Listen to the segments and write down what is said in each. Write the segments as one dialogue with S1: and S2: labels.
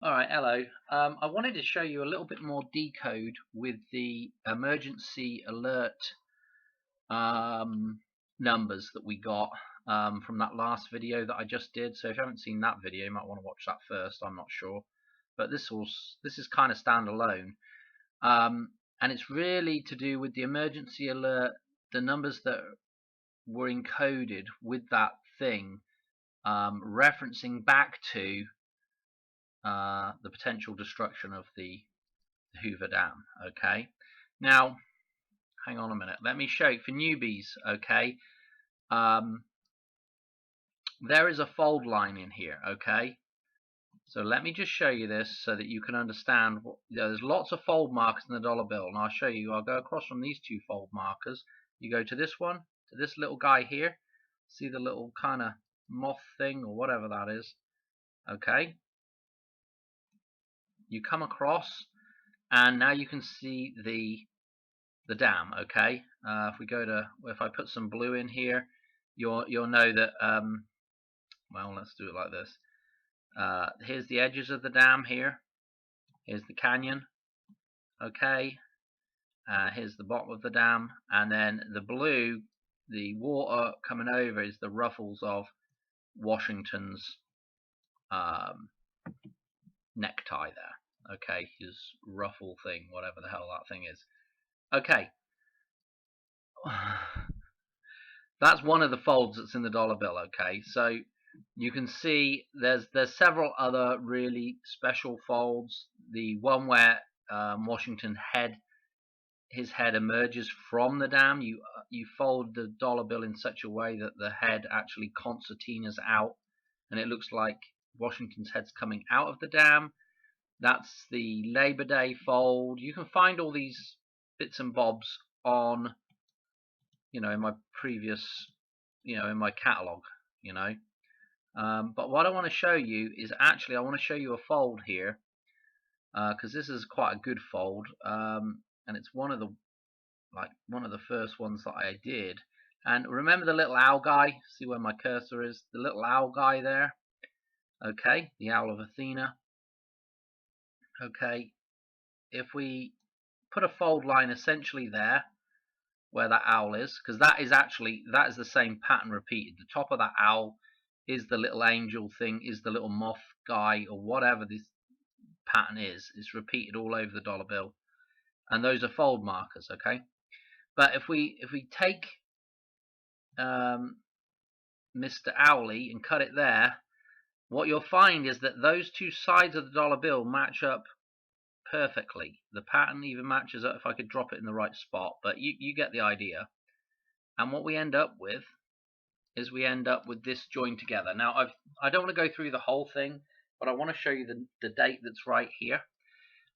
S1: Alright, hello. I wanted to show you a little bit more decode with the emergency alert numbers that we got from that last video that I just did. So if you haven't seen that video, you might want to watch that first. I'm not sure, but this is kind of standalone, and it's really to do with the emergency alert, the numbers that were encoded with that thing, referencing back to the potential destruction of the Hoover Dam. Okay, now hang on a minute, let me show you for newbies. Okay, there is a fold line in here. Okay, so let me just show you this so that you can understand there's lots of fold markers in the dollar bill, and I'll show you. I'll go across from these two fold markers. You go to this one, to this little guy here. See the little kind of moth thing or whatever that is. Okay, you come across, and now you can see the dam. Okay, if I put some blue in here, you'll know that well, let's do it like this. Here's the edges of the dam here. Here's the canyon. Okay, here's the bottom of the dam, and then the blue, the water coming over, is the ruffles of Washington's necktie there. Okay, his ruffle thing, whatever the hell that thing is. Okay, that's one of the folds that's in the dollar bill. Okay, so you can see there's several other really special folds. The one where Washington's head emerges from the dam. You fold the dollar bill in such a way that the head actually concertinas out, and it looks like Washington's head's coming out of the dam. That's the Labor Day fold. You can find all these bits and bobs on, in my previous, in my catalog, but what I want to show you is actually, I want to show you a fold here, because this is quite a good fold, and it's one of the first ones that I did. And remember the little owl guy? See where my cursor is? The little owl guy there. Okay, the Owl of Athena. Okay, if we put a fold line essentially there, where that owl is, because that is the same pattern repeated. The top of that owl is the little angel thing, is the little moth guy, or whatever this pattern is. It's repeated all over the dollar bill, and those are fold markers. Okay, but if we take Mr. Owly and cut it there, what you'll find is that those two sides of the dollar bill match up perfectly. The pattern even matches up if I could drop it in the right spot, but you get the idea. And what we end up with is this joined together. Now I don't want to go through the whole thing, but I want to show you the date that's right here.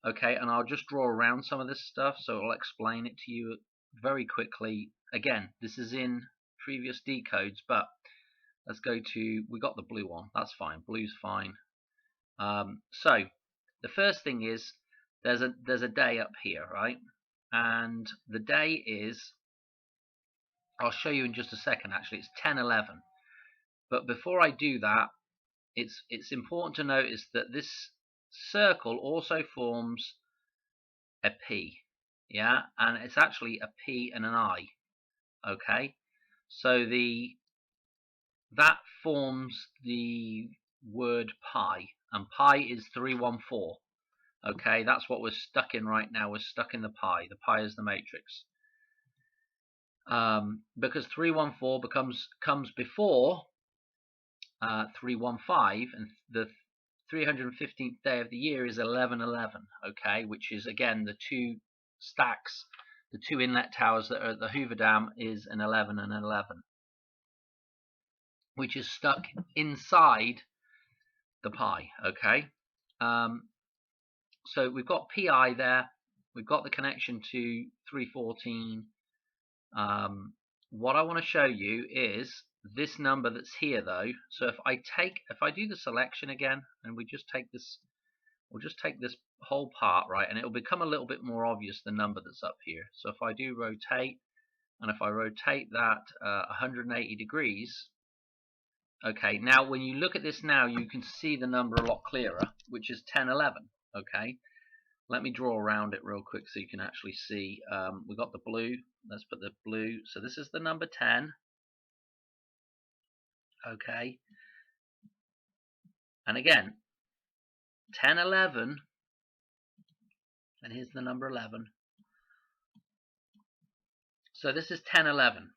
S1: Okay, and I'll just draw around some of this stuff, so I'll explain it to you very quickly. Again, this is in previous decodes, but let's go to, we got the blue one, that's fine, blue's fine. So the first thing is there's a day up here, right? And the day is, I'll show you in just a second. Actually, it's 10/11. But before I do that, it's important to notice that this circle also forms a P, yeah, and it's actually a P and an I. Okay, so that forms the word pi, and pi is 314. Okay, that's what we're stuck in right now. We're stuck in the pi. The pi is the matrix. Because 314 comes before 315, and the 315th day of the year is 11/11. Okay, which is again the two stacks, the two inlet towers that are at the Hoover Dam is an 11 and an 11, which is stuck inside the pi. Okay, so we've got pi there. We've got the connection to 314. What I want to show you is this number that's here, though. So if I do the selection again, and we'll just take this whole part, right, and it will become a little bit more obvious, the number that's up here. So if I do rotate, and if I rotate that 180 degrees, Okay, now when you look at this now, you can see the number a lot clearer, which is 1011. Okay, let me draw around it real quick so you can actually see. We've got the blue. Let's put the blue. So this is the number 10. Okay, and again, 1011, and here's the number 11. So this is 1011.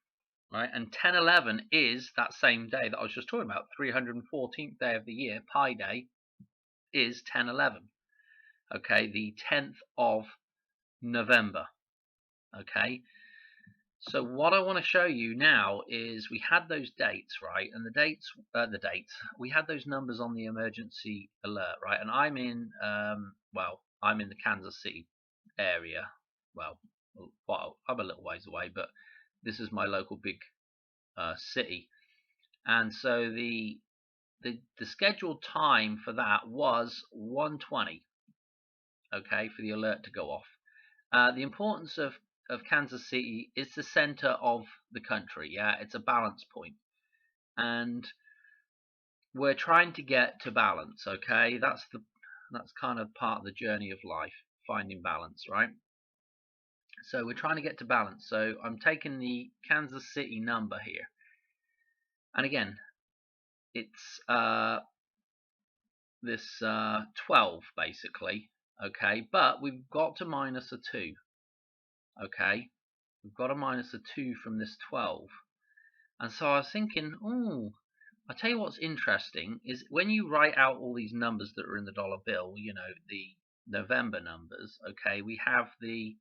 S1: Right, and 1011 is that same day that I was just talking about, 314th day of the year, Pi Day, is 1011. Okay, the 10th of November. Okay, so what I want to show you now is we had those dates, right, and the dates, we had those numbers on the emergency alert, right, and I'm in, I'm in the Kansas City area. Well, I'm a little ways away, but this is my local big city, and so the scheduled time for that was 1:20. Okay, for the alert to go off. The importance of Kansas City is the center of the country. Yeah, it's a balance point, and we're trying to get to balance. Okay, that's kind of part of the journey of life, finding balance, right? So we're trying to get to balance. So I'm taking the Kansas City number here, and again, it's this 12 basically. Okay, but we've got to minus a 2. Okay, we've got to minus a 2 from this 12, and so I was thinking, oh, I'll tell you what's interesting is when you write out all these numbers that are in the dollar bill, you know, the November numbers. Okay, we have the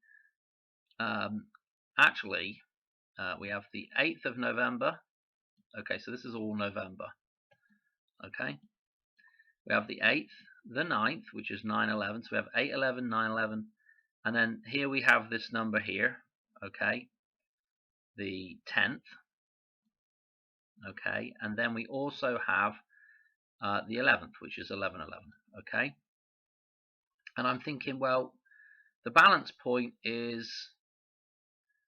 S1: we have the 8th of November. Okay, so this is all November. Okay, we have the 8th, the 9th, which is 9/11. So we have 8/11, 9/11, and then here we have this number here. Okay, the 10th. Okay, and then we also have the 11th, which is 11/11. Okay, and I'm thinking, well, the balance point is,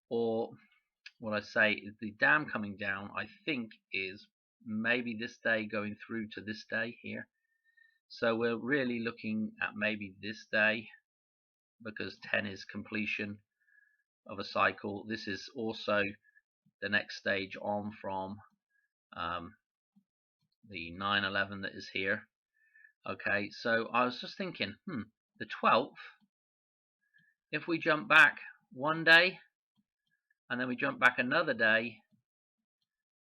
S1: or what I say is the dam coming down, I think, is maybe this day going through to this day here. So we're really looking at maybe this day, because 10 is completion of a cycle. This is also the next stage on from the 9/11 that is here. Okay, so I was just thinking, the 12th, if we jump back one day and then we jump back another day,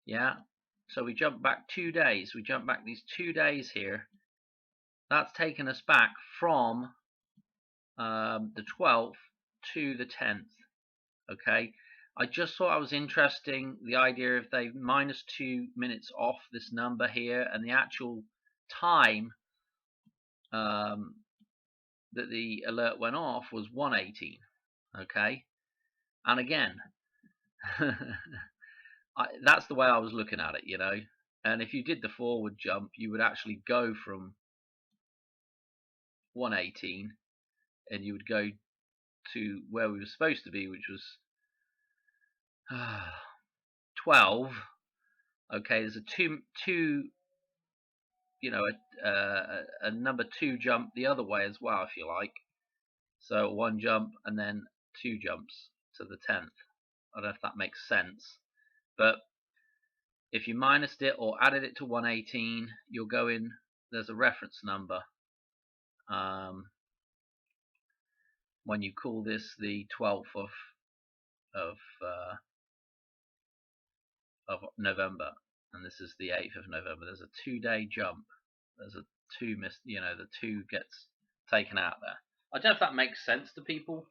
S1: yeah, so we jump back 2 days, we jump back these 2 days here, that's taken us back from the 12th to the 10th. Okay, I just thought it was interesting, the idea of they minus 2 minutes off this number here, and the actual time that the alert went off was 1:18. Okay, and again, that's the way I was looking at it, you know. And if you did the forward jump, you would actually go from 1:18 and you would go to where we were supposed to be, which was 12. Okay, there's a two you know, a number 2 jump the other way as well, if you like. So 1 jump and then 2 jumps to the 10th. I don't know if that makes sense, but if you minused it or added it to 1:18, you'll go in. There's a reference number. When you call this the 12th of November, and this is the 8th of November, there's a 2-day jump. There's a 2 miss. You know, the 2 gets taken out there. I don't know if that makes sense to people.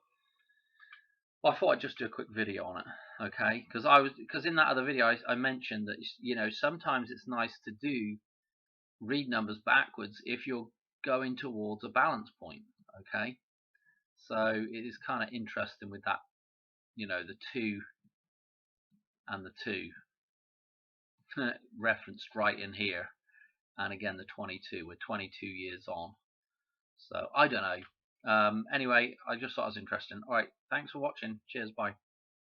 S1: Well, I thought I'd just do a quick video on it, okay? Because in that other video I mentioned that, you know, sometimes it's nice to read numbers backwards if you're going towards a balance point, okay? So it is kind of interesting with that, you know, the 2 and the 2 referenced right in here, and again the 22. We're 22 years on, so I don't know. Anyway, I just thought it was interesting. All right, thanks for watching. Cheers, bye.